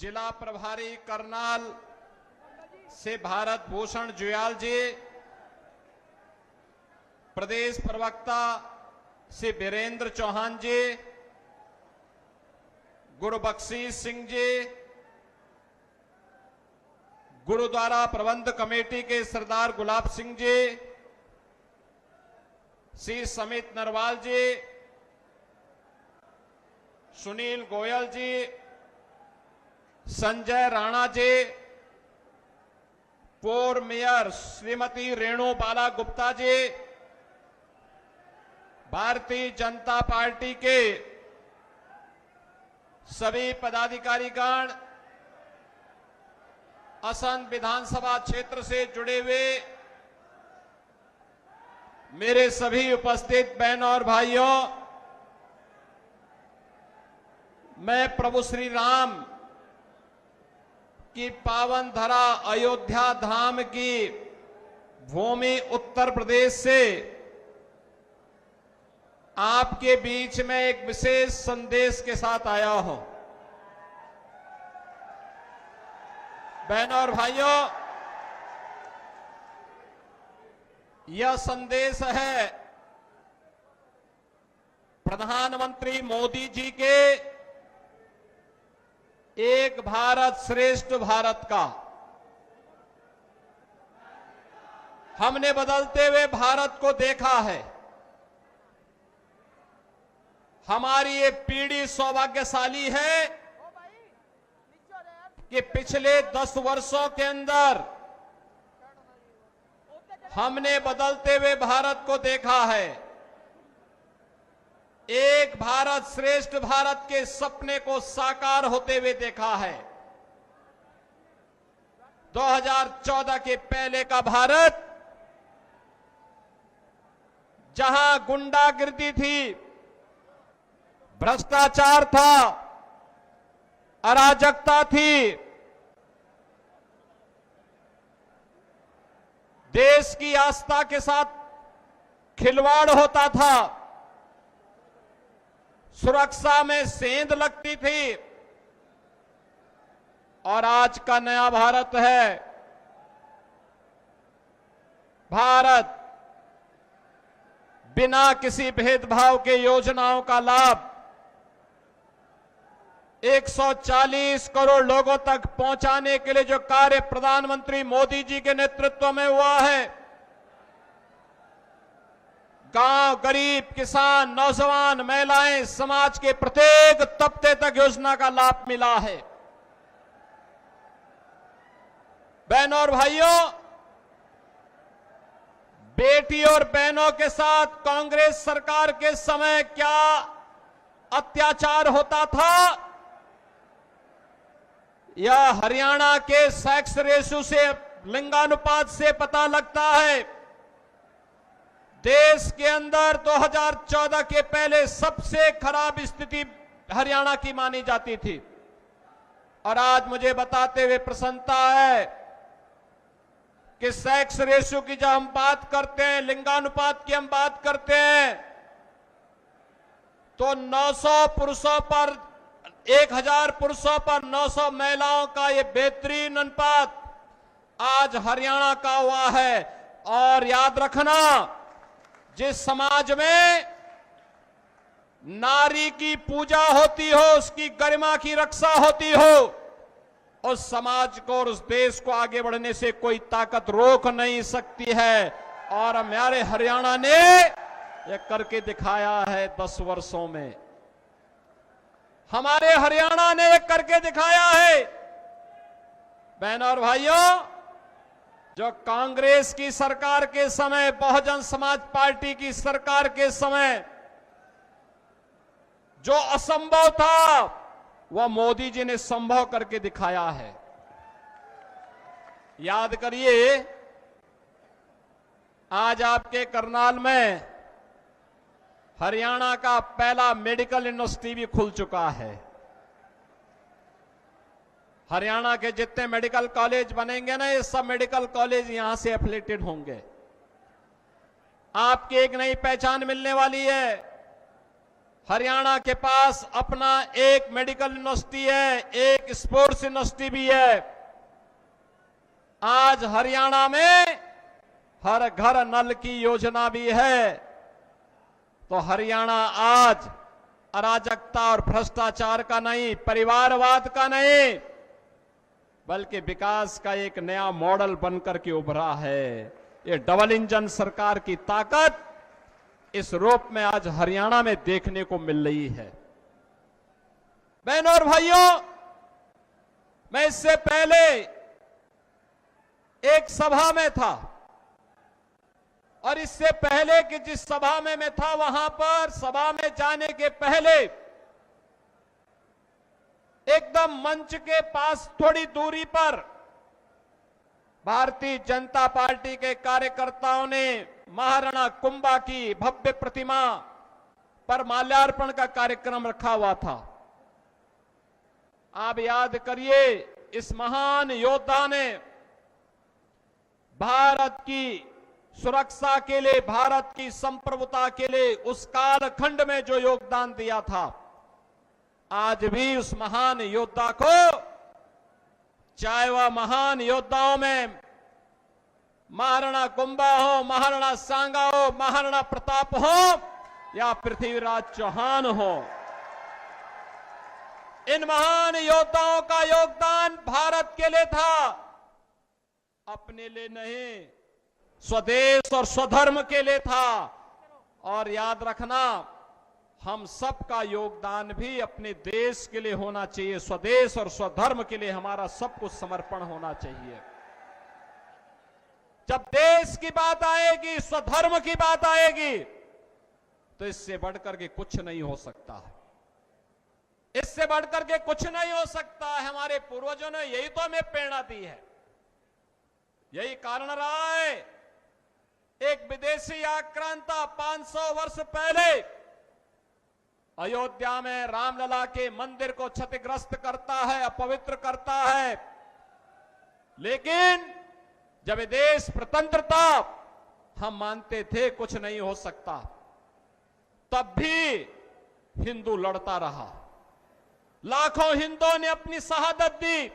जिला प्रभारी करनाल से भारत भूषण जुयाल जी, प्रदेश प्रवक्ता से वीरेंद्र चौहान जी, गुरबख्शीश सिंह जी, गुरुद्वारा प्रबंध कमेटी के सरदार गुलाब सिंह जी, श्री समित नरवाल जी, सुनील गोयल जी, संजय राणा जी, पूर्व मेयर श्रीमती रेणु बाला गुप्ता जी, भारतीय जनता पार्टी के सभी पदाधिकारीगण, असम विधानसभा क्षेत्र से जुड़े हुए मेरे सभी उपस्थित बहनों और भाइयों, मैं प्रभु श्री राम की पावन धरा अयोध्या धाम की भूमि उत्तर प्रदेश से आपके बीच में एक विशेष संदेश के साथ आया हूं। बहनों और भाइयों, यह संदेश है प्रधानमंत्री मोदी जी के एक भारत श्रेष्ठ भारत का। हमने बदलते हुए भारत को देखा है। हमारी ये पीढ़ी सौभाग्यशाली है कि पिछले 10 वर्षों के अंदर हमने बदलते हुए भारत को देखा है। एक भारत श्रेष्ठ भारत के सपने को साकार होते हुए देखा है। 2014 के पहले का भारत, जहां गुंडागिर्दी थी, भ्रष्टाचार था, अराजकता थी, देश की आस्था के साथ खिलवाड़ होता था, सुरक्षा में सेंध लगती थी, और आज का नया भारत है। भारत बिना किसी भेदभाव के योजनाओं का लाभ 140 करोड़ लोगों तक पहुंचाने के लिए जो कार्य प्रधानमंत्री मोदी जी के नेतृत्व में हुआ है, गांव, गरीब, किसान, नौजवान, महिलाएं, समाज के प्रत्येक तबके तक योजना का लाभ मिला है। बहनों और भाइयों, बेटी और बहनों के साथ कांग्रेस सरकार के समय क्या अत्याचार होता था, यह हरियाणा के सेक्स रेशियो से, लिंगानुपात से पता लगता है। देश के अंदर 2014 के पहले सबसे खराब स्थिति हरियाणा की मानी जाती थी, और आज मुझे बताते हुए प्रसन्नता है कि सेक्स रेशियो की जब हम बात करते हैं, लिंगानुपात की हम बात करते हैं, तो 900 पुरुषों पर 1000 पुरुषों पर 900 महिलाओं का ये बेहतरीन अनुपात आज हरियाणा का हुआ है। और याद रखना, जिस समाज में नारी की पूजा होती हो, उसकी गरिमा की रक्षा होती हो, उस समाज को और उस देश को आगे बढ़ने से कोई ताकत रोक नहीं सकती है। और हमारे हरियाणा ने यह करके दिखाया है 10 वर्षों में। हमारे हरियाणा ने यह करके दिखाया है। बहनों और भाइयों, जो कांग्रेस की सरकार के समय, बहुजन समाज पार्टी की सरकार के समय जो असंभव था, वह मोदी जी ने संभव करके दिखाया है। याद करिए, आज आपके करनाल में हरियाणा का पहला मेडिकल यूनिवर्सिटी भी खुल चुका है। हरियाणा के जितने मेडिकल कॉलेज बनेंगे ना, ये सब मेडिकल कॉलेज यहां से एफिलिएटेड होंगे। आपकी एक नई पहचान मिलने वाली है। हरियाणा के पास अपना एक मेडिकल यूनिवर्सिटी है, एक स्पोर्ट्स यूनिवर्सिटी भी है। आज हरियाणा में हर घर नल की योजना भी है। तो हरियाणा आज अराजकता और भ्रष्टाचार का नहीं, परिवारवाद का नहीं, बल्कि विकास का एक नया मॉडल बनकर के उभरा है। ये डबल इंजन सरकार की ताकत इस रूप में आज हरियाणा में देखने को मिल रही है। बहनों और भाइयों, मैं इससे पहले एक सभा में था और इससे पहले कि जिस सभा में मैं था वहां पर सभा में जाने के पहले एकदम मंच के पास थोड़ी दूरी पर भारतीय जनता पार्टी के कार्यकर्ताओं ने महाराणा कुंभा की भव्य प्रतिमा पर माल्यार्पण का कार्यक्रम रखा हुआ था। आप याद करिए, इस महान योद्धा ने भारत की सुरक्षा के लिए, भारत की संप्रभुता के लिए उस कालखंड में जो योगदान दिया था, आज भी उस महान योद्धा को, चाहे वह महान योद्धाओं में महाराणा कुंभा हो, महाराणा सांगा हो, महाराणा प्रताप हो या पृथ्वीराज चौहान हो, इन महान योद्धाओं का योगदान भारत के लिए था, अपने लिए नहीं, स्वदेश और स्वधर्म के लिए था। और याद रखना, हम सबका योगदान भी अपने देश के लिए होना चाहिए। स्वदेश और स्वधर्म के लिए हमारा सब कुछ समर्पण होना चाहिए। जब देश की बात आएगी, स्वधर्म की बात आएगी, तो इससे बढ़कर के कुछ नहीं हो सकता है। इससे बढ़कर के कुछ नहीं हो सकता है। हमारे पूर्वजों ने यही तो हमें प्रेरणा दी है, यही कारण रहा है। एक विदेशी आक्रांता 500 वर्ष पहले अयोध्या में रामलला के मंदिर को क्षतिग्रस्त करता है, अपवित्र करता है, लेकिन जब ये देश स्वतंत्र था, हम मानते थे कुछ नहीं हो सकता, तब भी हिंदू लड़ता रहा। लाखों हिंदुओं ने अपनी शहादत दी,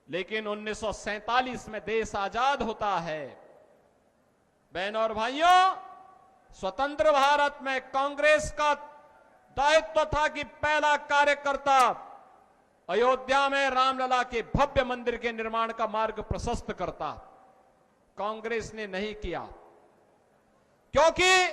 लेकिन 1947 में देश आजाद होता है। बहनों और भाइयों, स्वतंत्र भारत में कांग्रेस का दायित्व था कि पहला कार्यकर्ता अयोध्या में रामलला के भव्य मंदिर के निर्माण का मार्ग प्रशस्त करता। कांग्रेस ने नहीं किया, क्योंकि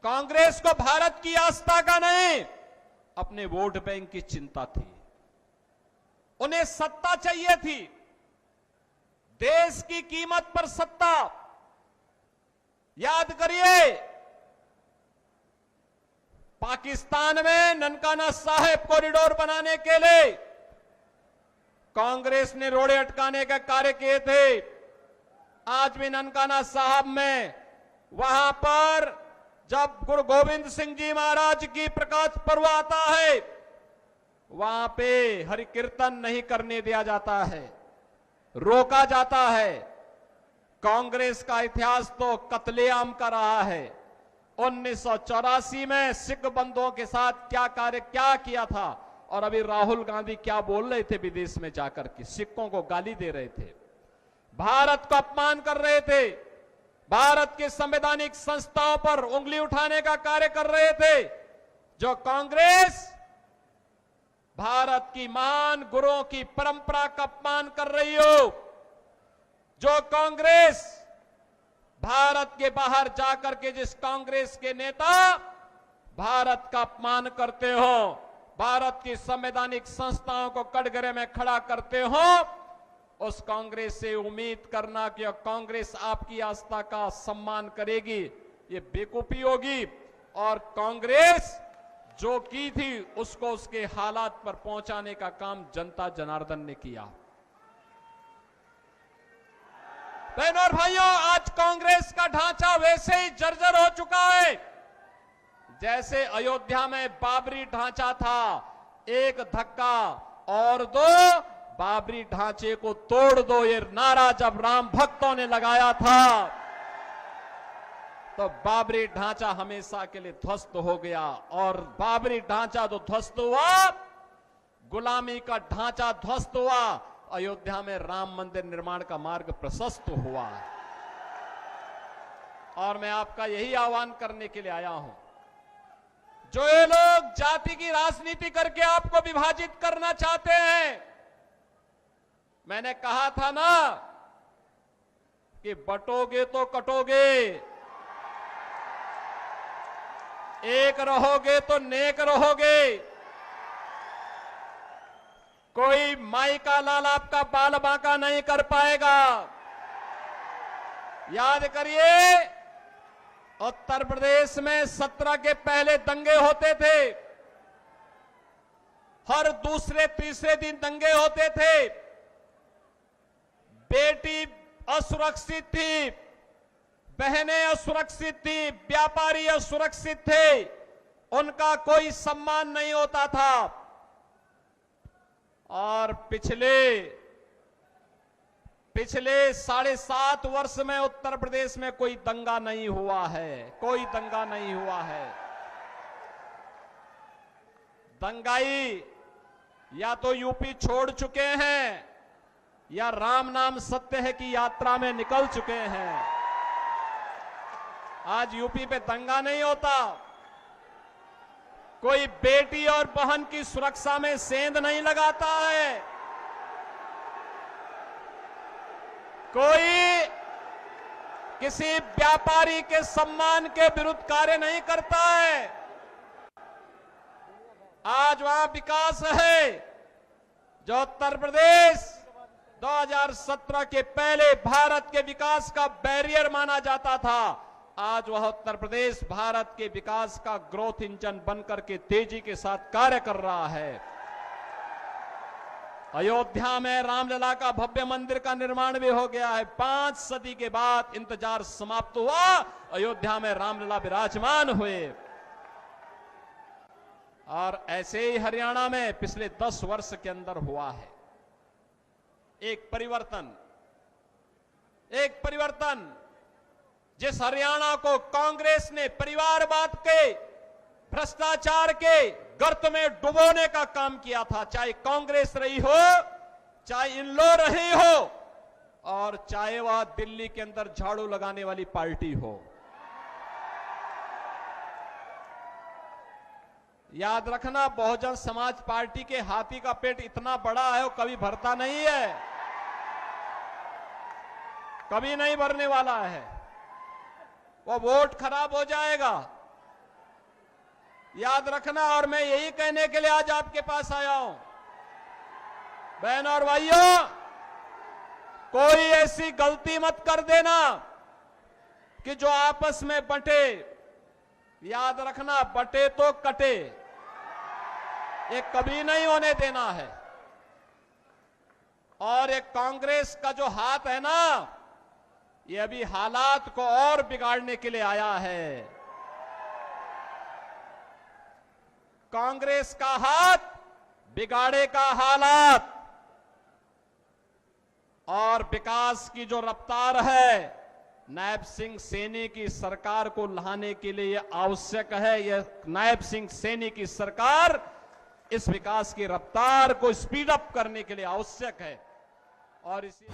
कांग्रेस को भारत की आस्था का नहीं, अपने वोट बैंक की चिंता थी। उन्हें सत्ता चाहिए थी, देश की कीमत पर सत्ता। याद करिए, पाकिस्तान में ननकाना साहिब कॉरिडोर बनाने के लिए कांग्रेस ने रोड़े अटकाने का कार्य किए थे। आज भी ननकाना साहब में, वहां पर जब गुरु गोविंद सिंह जी महाराज की प्रकाश पर्व आता है, वहां पे हरि कीर्तन नहीं करने दिया जाता है, रोका जाता है। कांग्रेस का इतिहास तो कत्लेआम का रहा है। 1984 में सिख बंधुओं के साथ क्या किया था, और अभी राहुल गांधी क्या बोल रहे थे विदेश में जाकर के, सिखों को गाली दे रहे थे, भारत का अपमान कर रहे थे, भारत के संवैधानिक संस्थाओं पर उंगली उठाने का कार्य कर रहे थे। जो कांग्रेस भारत की महान गुरुओं की परंपरा का अपमान कर रही हो, जो कांग्रेस भारत के बाहर जाकर के जिस कांग्रेस के नेता भारत का अपमान करते हो, भारत की संवैधानिक संस्थाओं को कटघरे में खड़ा करते हो, उस कांग्रेस से उम्मीद करना कि कांग्रेस आपकी आस्था का सम्मान करेगी, ये बेवकूफी होगी। और कांग्रेस जो की थी उसको उसके हालात पर पहुंचाने का काम जनता जनार्दन ने किया। बहनों और भाइयों, आज कांग्रेस का ढांचा वैसे ही जर्जर हो चुका है जैसे अयोध्या में बाबरी ढांचा था। एक धक्का और दो, बाबरी ढांचे को तोड़ दो, ये नारा जब राम भक्तों ने लगाया था, तो बाबरी ढांचा हमेशा के लिए ध्वस्त हो गया। और बाबरी ढांचा जो ध्वस्त हुआ, गुलामी का ढांचा ध्वस्त हुआ, अयोध्या में राम मंदिर निर्माण का मार्ग प्रशस्त हुआ। और मैं आपका यही आह्वान करने के लिए आया हूं, जो ये लोग जाति की राजनीति करके आपको विभाजित करना चाहते हैं, मैंने कहा था ना कि बटोगे तो कटोगे, एक रहोगे तो नेक रहोगे। कोई माई का लाल आपका बाल बांका नहीं कर पाएगा। याद करिए, उत्तर प्रदेश में 17 के पहले दंगे होते थे, हर दूसरे तीसरे दिन दंगे होते थे। बेटी असुरक्षित थी, बहनें असुरक्षित थी, व्यापारी असुरक्षित थे, उनका कोई सम्मान नहीं होता था। और पिछले 7.5 वर्ष में उत्तर प्रदेश में कोई दंगा नहीं हुआ है, कोई दंगा नहीं हुआ है। दंगाई या तो यूपी छोड़ चुके हैं या राम नाम सत्य है की यात्रा में निकल चुके हैं। आज यूपी पे दंगा नहीं होता, कोई बेटी और बहन की सुरक्षा में सेंध नहीं लगाता है, कोई किसी व्यापारी के सम्मान के विरुद्ध कार्य नहीं करता है। आज वहां विकास है जो उत्तर प्रदेश 2017 के पहले भारत के विकास का बैरियर माना जाता था। आज वह उत्तर प्रदेश भारत के विकास का ग्रोथ इंजन बनकर के तेजी के साथ कार्य कर रहा है। अयोध्या में रामलला का भव्य मंदिर का निर्माण भी हो गया है। 5 सदी के बाद इंतजार समाप्त हुआ, अयोध्या में रामलला विराजमान हुए। और ऐसे ही हरियाणा में पिछले 10 वर्ष के अंदर हुआ है एक परिवर्तन। जिस हरियाणा को कांग्रेस ने परिवारवाद के, भ्रष्टाचार के गर्त में डुबोने का काम किया था, चाहे कांग्रेस रही हो, चाहे इनलो रही हो, और चाहे वह दिल्ली के अंदर झाड़ू लगाने वाली पार्टी हो। याद रखना, बहुजन समाज पार्टी के हाथी का पेट इतना बड़ा है, वो कभी भरता नहीं है, कभी नहीं भरने वाला है। वो वोट खराब हो जाएगा, याद रखना। और मैं यही कहने के लिए आज आपके पास आया हूं, बहन और भाइयों, कोई ऐसी गलती मत कर देना कि जो आपस में बंटे। याद रखना, बंटे तो कटे, ये कभी नहीं होने देना है। और ये कांग्रेस का जो हाथ है ना, ये अभी हालात को और बिगाड़ने के लिए आया है। कांग्रेस का हाथ बिगाड़ेगा हालात। और विकास की जो रफ्तार है, नायब सिंह सैनी की सरकार को लाने के लिए आवश्यक है। यह नायब सिंह सैनी की सरकार इस विकास की रफ्तार को स्पीड अप करने के लिए आवश्यक है। और इसी